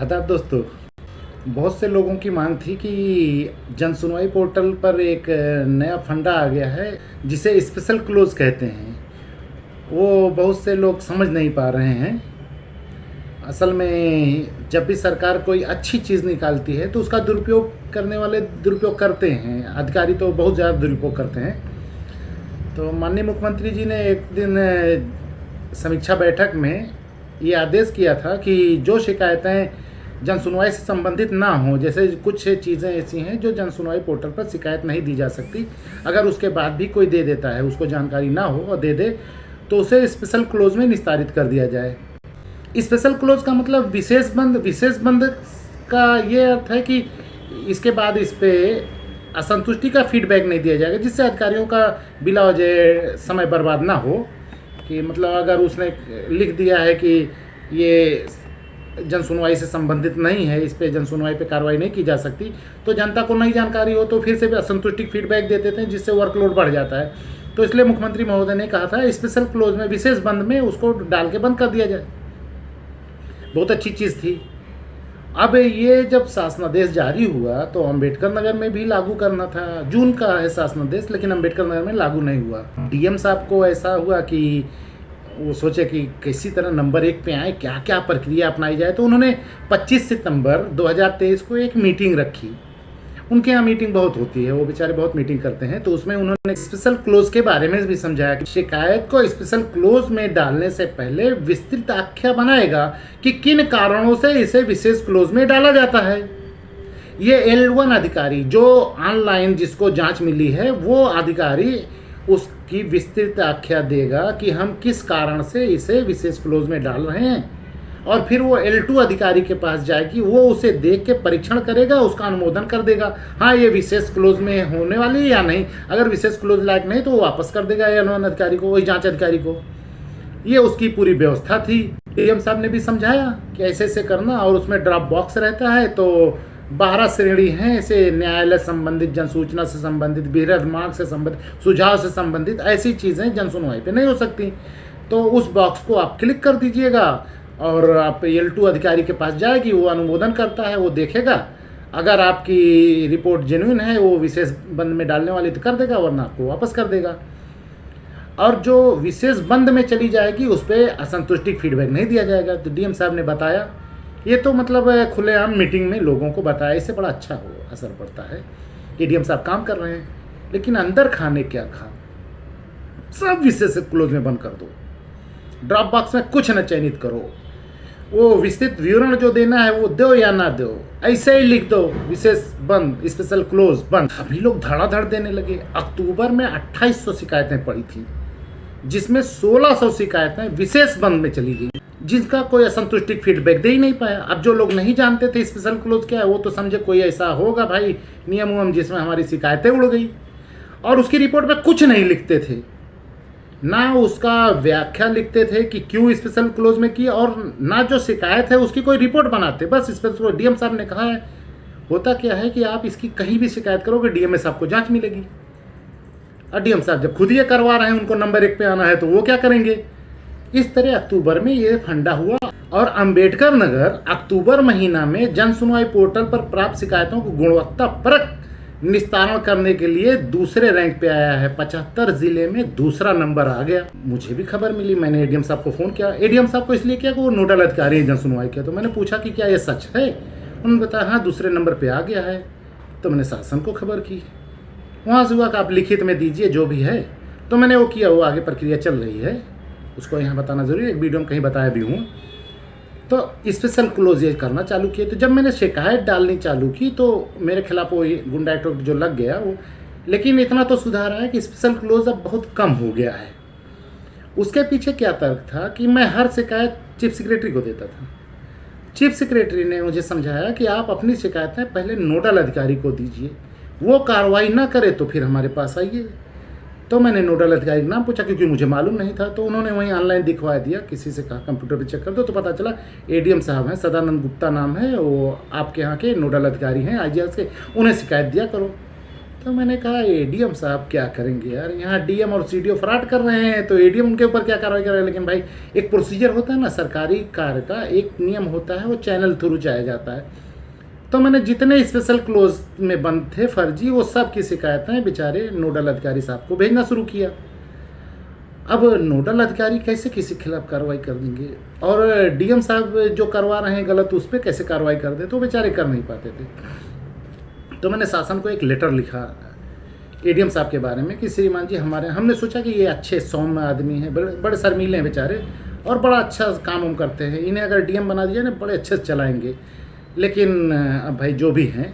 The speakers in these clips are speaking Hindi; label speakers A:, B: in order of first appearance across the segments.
A: आदाब दोस्तों। बहुत से लोगों की मांग थी कि जन सुनवाई पोर्टल पर एक नया फंडा आ गया है जिसे स्पेशल क्लोज कहते हैं। वो बहुत से लोग समझ नहीं पा रहे हैं। असल में जब भी सरकार कोई अच्छी चीज़ निकालती है तो उसका दुरुपयोग करने वाले दुरुपयोग करते हैं। अधिकारी तो बहुत ज़्यादा दुरुपयोग करते हैं। तो माननीय मुख्यमंत्री जी ने एक दिन समीक्षा बैठक में ये आदेश किया था कि जो शिकायतें जन सुनवाई से संबंधित ना हो, जैसे कुछ चीज़ें ऐसी हैं जो जन सुनवाई पोर्टल पर शिकायत नहीं दी जा सकती, अगर उसके बाद भी कोई दे देता है, उसको जानकारी ना हो और दे दे, तो उसे स्पेशल क्लोज में निस्तारित कर दिया जाए। स्पेशल क्लोज का मतलब विशेष बंद का ये अर्थ है कि इसके बाद इस पर असंतुष्टि का फीडबैक नहीं दिया जाएगा, जिससे अधिकारियों का बिला वजह समय बर्बाद ना हो। कि मतलब अगर उसने लिख दिया है कि ये जन सुनवाई से संबंधित नहीं है, इस पे जन सुनवाई पे कार्रवाई नहीं की जा सकती, तो जनता को नई जानकारी हो तो फिर से भी असंतुष्टि फीडबैक दे देते हैं, जिससे वर्कलोड बढ़ जाता है। तो इसलिए मुख्यमंत्री महोदय ने कहा था स्पेशल क्लोज में, विशेष बंद में उसको डाल के बंद कर दिया जाए। बहुत अच्छी चीज़ थी। अब ये जब शासनादेश जारी हुआ तो अंबेडकर नगर में भी लागू करना था। जून का है शासनादेश, लेकिन अंबेडकर नगर में लागू नहीं हुआ। डीएम साहब को ऐसा हुआ कि वो सोचे कि किसी तरह नंबर 1 पे आए, क्या क्या प्रक्रिया अपनाई जाए। तो उन्होंने 25 सितंबर 2023 को एक मीटिंग रखी। उनके यहाँ मीटिंग बहुत होती है, वो बेचारे बहुत मीटिंग करते हैं। तो उसमें उन्होंने स्पेशल क्लोज के बारे में भी समझाया कि शिकायत को स्पेशल क्लोज में डालने से पहले विस्तृत आख्या बनाएगा कि किन कारणों से इसे विशेष क्लोज में डाला जाता है। ये L1 अधिकारी जो ऑनलाइन जिसको जांच मिली है, वो अधिकारी उसकी विस्तृत आख्या देगा कि हम किस कारण से इसे विशेष क्लोज में डाल रहे हैं। और फिर वो L2 अधिकारी के पास जाएगी, वो उसे देख के परीक्षण करेगा, उसका अनुमोदन कर देगा, हाँ ये विशेष क्लोज में होने वाली है या नहीं। अगर विशेष क्लोज लायक नहीं तो वो वापस कर देगा L1 अधिकारी को, वही जांच अधिकारी को। ये उसकी पूरी व्यवस्था थी। डीएम साहब ने भी समझाया कि ऐसे ऐसे करना, और उसमें ड्रॉप बॉक्स रहता है। तो 12 श्रेणी हैं ऐसे, न्यायालय संबंधित, जन सूचना से संबंधित, बृहद मांग से संबंधित, सुझाव से संबंधित, ऐसी चीज़ें जन सुनवाई पे नहीं हो सकती। तो उस बॉक्स को आप क्लिक कर दीजिएगा और आप L2 अधिकारी के पास जाएगी, वो अनुमोदन करता है, वो देखेगा। अगर आपकी रिपोर्ट जेन्युइन है, वो विशेष बंद में डालने वाली तो कर देगा, वरना आपको वापस कर देगा। और जो विशेष बंद में चली जाएगी उस पर असंतुष्टि फीडबैक नहीं दिया जाएगा। तो डीएम साहब ने बताया, ये तो मतलब खुलेआम मीटिंग में लोगों को बताया, इससे बड़ा अच्छा असर पड़ता है कि डीएम साहब काम कर रहे हैं। लेकिन अंदर खाने क्या खा, सब विशेष क्लोज में बंद कर दो। ड्रॉप बॉक्स में कुछ न चयनित करो, वो विस्तृत विवरण जो देना है वो दो या ना दो, ऐसे ही लिख दो विशेष बंद, स्पेशल क्लोज बंद। अभी लोग धड़ाधड़ देने लगे। अक्टूबर में 2800 शिकायतें पड़ी थी, जिसमें 1600 शिकायतें विशेष बंद में चली गई, जिसका कोई असंतुष्टि फीडबैक दे ही नहीं पाया। अब जो लोग नहीं जानते थे स्पेशल क्लोज क्या है, वो तो समझे कोई ऐसा होगा भाई नियम उयम जिसमें हमारी शिकायतें उड़ गई। और उसकी रिपोर्ट में कुछ नहीं लिखते थे, ना उसका व्याख्या लिखते थे कि क्यों स्पेशल क्लोज में की, और ना जो शिकायत है उसकी कोई रिपोर्ट बनाते। बस स्पेशल डीएम साहब ने कहा है, होता क्या है कि आप इसकी कहीं भी शिकायत करोगे डीएम साहब को जांच मिलेगी। और डीएम साहब जब खुद ये करवा रहे हैं, उनको नंबर 1 पे आना है, तो वो क्या करेंगे। इस तरह अक्टूबर में ये फंडा हुआ। और अंबेडकर नगर अक्टूबर महीना में जन सुनवाई पोर्टल पर प्राप्त शिकायतों को गुणवत्तापरक निस्तारण करने के लिए दूसरे रैंक पे आया है। 75 जिले में दूसरा नंबर आ गया। मुझे भी खबर मिली, मैंने एडीएम साहब को फ़ोन किया। एडीएम साहब को इसलिए किया कि वो नोडल अधिकारी हैं जन सुनवाई किया। तो मैंने पूछा कि क्या ये सच है। उन्होंने बताया हाँ दूसरे नंबर पे आ गया है। तो मैंने शासन को खबर की, वहाँ से हुआ कि आप लिखित में दीजिए जो भी है। तो मैंने वो किया, वो आगे प्रक्रिया चल रही है, उसको यहाँ बताना ज़रूरी है। एक वीडियो में कहीं बताया भी हूँ। तो स्पेशल क्लोज ये करना चालू किए। तो जब मैंने शिकायत डालनी चालू की तो मेरे खिलाफ वो गुंडा एक्ट जो लग गया वो। लेकिन इतना तो सुधार आया कि स्पेशल क्लोज अब बहुत कम हो गया है। उसके पीछे क्या तर्क था कि मैं हर शिकायत चीफ सेक्रेटरी को देता था। चीफ सेक्रेटरी ने मुझे समझाया कि आप अपनी शिकायतें पहले नोडल अधिकारी को दीजिए, वो कार्रवाई ना करे तो फिर हमारे पास आइए। तो मैंने नोडल अधिकारी का नाम पूछा, क्योंकि मुझे मालूम नहीं था। तो उन्होंने वहीं ऑनलाइन दिखवा दिया, किसी से कहा कंप्यूटर पे चेक कर दो। तो पता चला एडीएम साहब हैं, सदानंद गुप्ता नाम है, वो आपके यहाँ के नोडल अधिकारी हैं IGS के, उन्हें शिकायत दिया करो। तो मैंने कहा एडीएम साहब क्या करेंगे यार, यहाँ डीएम और सीडीओ फ्रॉड कर रहे हैं तो एडीएम उनके ऊपर क्या कार्रवाई कर रहे हैं। लेकिन भाई एक प्रोसीजर होता है ना, सरकारी कार्य का एक नियम होता है, वो चैनल थ्रू जाया जाता है। तो मैंने जितने स्पेशल क्लोज में बंद थे फर्जी, वो सब की शिकायतें बेचारे नोडल अधिकारी साहब को भेजना शुरू किया। अब नोडल अधिकारी कैसे किसी के खिलाफ कार्रवाई कर देंगे, और डीएम साहब जो करवा रहे हैं गलत, उस पर कैसे कार्रवाई कर दे, तो बेचारे कर नहीं पाते थे। तो मैंने शासन को एक लेटर लिखा एडीएम साहब के बारे में कि श्रीमान जी हमने सोचा कि ये अच्छे सौम्य आदमी हैं, बड़े शर्मीले हैं बेचारे, और बड़ा अच्छा काम हम करते हैं, इन्हें अगर डीएम बना दिया ना बड़े अच्छे से चलाएंगे। लेकिन अब भाई जो भी हैं,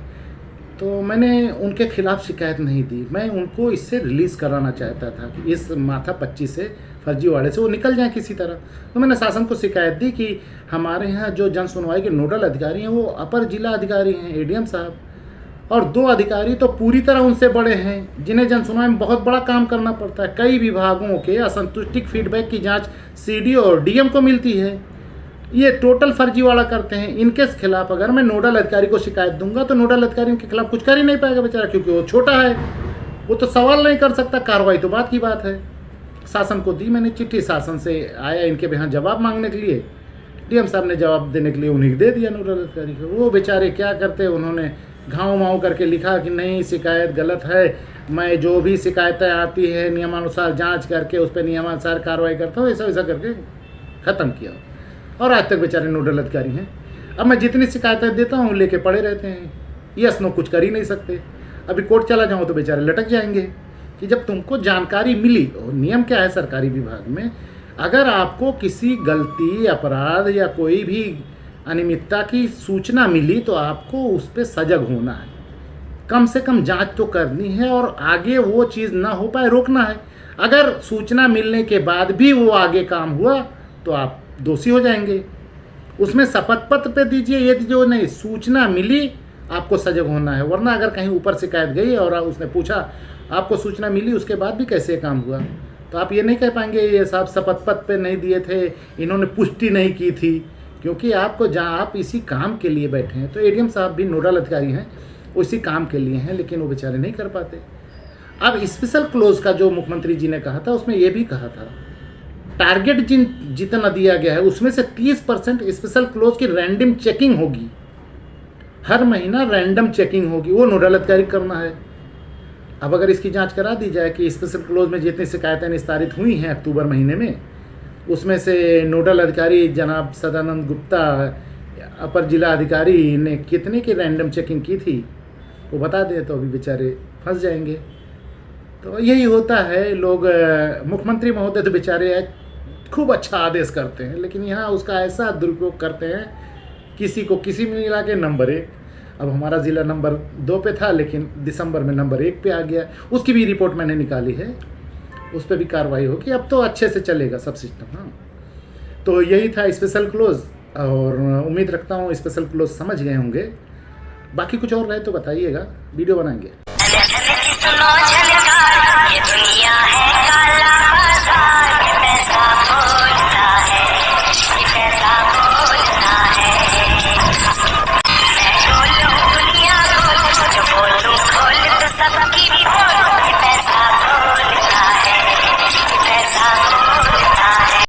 A: तो मैंने उनके खिलाफ शिकायत नहीं दी, मैं उनको इससे रिलीज़ कराना चाहता था कि इस माथापच्ची से, फर्जी वाले से वो निकल जाएं किसी तरह। तो मैंने शासन को शिकायत दी कि हमारे यहाँ जो जन सुनवाई के नोडल अधिकारी हैं वो अपर जिला अधिकारी हैं एडीएम साहब, और 2 अधिकारी तो पूरी तरह उनसे बड़े हैं, जिन्हें जन सुनवाई में बहुत बड़ा काम करना पड़ता है। कई विभागों के असंतुष्टिक फीडबैक की जाँच सीडीओ और डीएम को मिलती है, ये टोटल फर्जीवाड़ा करते हैं। इनके खिलाफ अगर मैं नोडल अधिकारी को शिकायत दूंगा तो नोडल अधिकारी इनके खिलाफ कुछ कर ही नहीं पाएगा बेचारा, क्योंकि वो छोटा है, वो तो सवाल नहीं कर सकता, कार्रवाई तो बात की बात है। शासन को दी मैंने चिट्ठी, शासन से आया इनके यहाँ जवाब मांगने के लिए, डीएम साहब ने जवाब देने के लिए उन्हें दे दिया नोडल अधिकारी को। वो बेचारे क्या करते, उन्होंने घाव माव करके लिखा कि नहीं शिकायत गलत है, मैं जो भी शिकायतें आती है नियमानुसार जाँच करके उस पर नियमानुसार कार्रवाई करता हूँ, ऐसा वैसा करके ख़त्म किया। और आज तक बेचारे नोडल अधिकारी हैं। अब मैं जितनी शिकायतें देता हूँ लेके पड़े रहते हैं, यस नो कुछ कर ही नहीं सकते। अभी कोर्ट चला जाऊँ तो बेचारे लटक जाएंगे कि जब तुमको जानकारी मिली, और नियम क्या है सरकारी विभाग में, अगर आपको किसी गलती, अपराध या कोई भी अनियमितता की सूचना मिली तो आपको उस पर सजग होना है, कम से कम जांच तो करनी है, और आगे वो चीज़ ना हो पाए रोकना है। अगर सूचना मिलने के बाद भी वो आगे काम हुआ तो आप दोषी हो जाएंगे। उसमें शपथ पत्र पे दीजिए, ये जो नहीं सूचना मिली आपको सजग होना है, वरना अगर कहीं ऊपर शिकायत गई और उसने पूछा आपको सूचना मिली उसके बाद भी कैसे काम हुआ, तो आप ये नहीं कह पाएंगे ये साहब शपथ पत्र पे नहीं दिए थे, इन्होंने पुष्टि नहीं की थी, क्योंकि आपको जहाँ आप इसी काम के लिए बैठे हैं। तो एडीएम साहब भी नोडल अधिकारी हैं, उसी काम के लिए हैं, लेकिन वो बेचारे नहीं कर पाते। अब स्पेशल क्लोज का जो मुख्यमंत्री जी ने कहा था उसमें ये भी कहा था टारगेट जितना दिया गया है उसमें से 30% स्पेशल क्लोज की रैंडम चेकिंग होगी, हर महीना रैंडम चेकिंग होगी, वो नोडल अधिकारी करना है। अब अगर इसकी जांच करा दी जाए कि स्पेशल क्लोज में जितनी शिकायतें निस्तारित हुई हैं अक्टूबर महीने में, उसमें से नोडल अधिकारी जनाब सदानंद गुप्ता अपर जिला अधिकारी ने कितने की रैंडम चेकिंग की थी वो बता दें तो अभी बेचारे फंस जाएंगे। तो यही होता है, लोग मुख्यमंत्री महोदय तो बेचारे खूब अच्छा आदेश करते हैं, लेकिन यहाँ उसका ऐसा दुरुपयोग करते हैं, किसी को किसी में मिला के नंबर 1। अब हमारा ज़िला नंबर 2 पे था, लेकिन दिसंबर में नंबर 1 पे आ गया, उसकी भी रिपोर्ट मैंने निकाली है, उस पर भी कार्रवाई होगी। अब तो अच्छे से चलेगा सब सिस्टम। हाँ, तो यही था स्पेशल क्लोज, और उम्मीद रखता हूँ स्पेशल क्लोज समझ गए होंगे। बाकी कुछ और रहे तो बताइएगा, वीडियो बनाएंगे।
B: ये दुनिया है।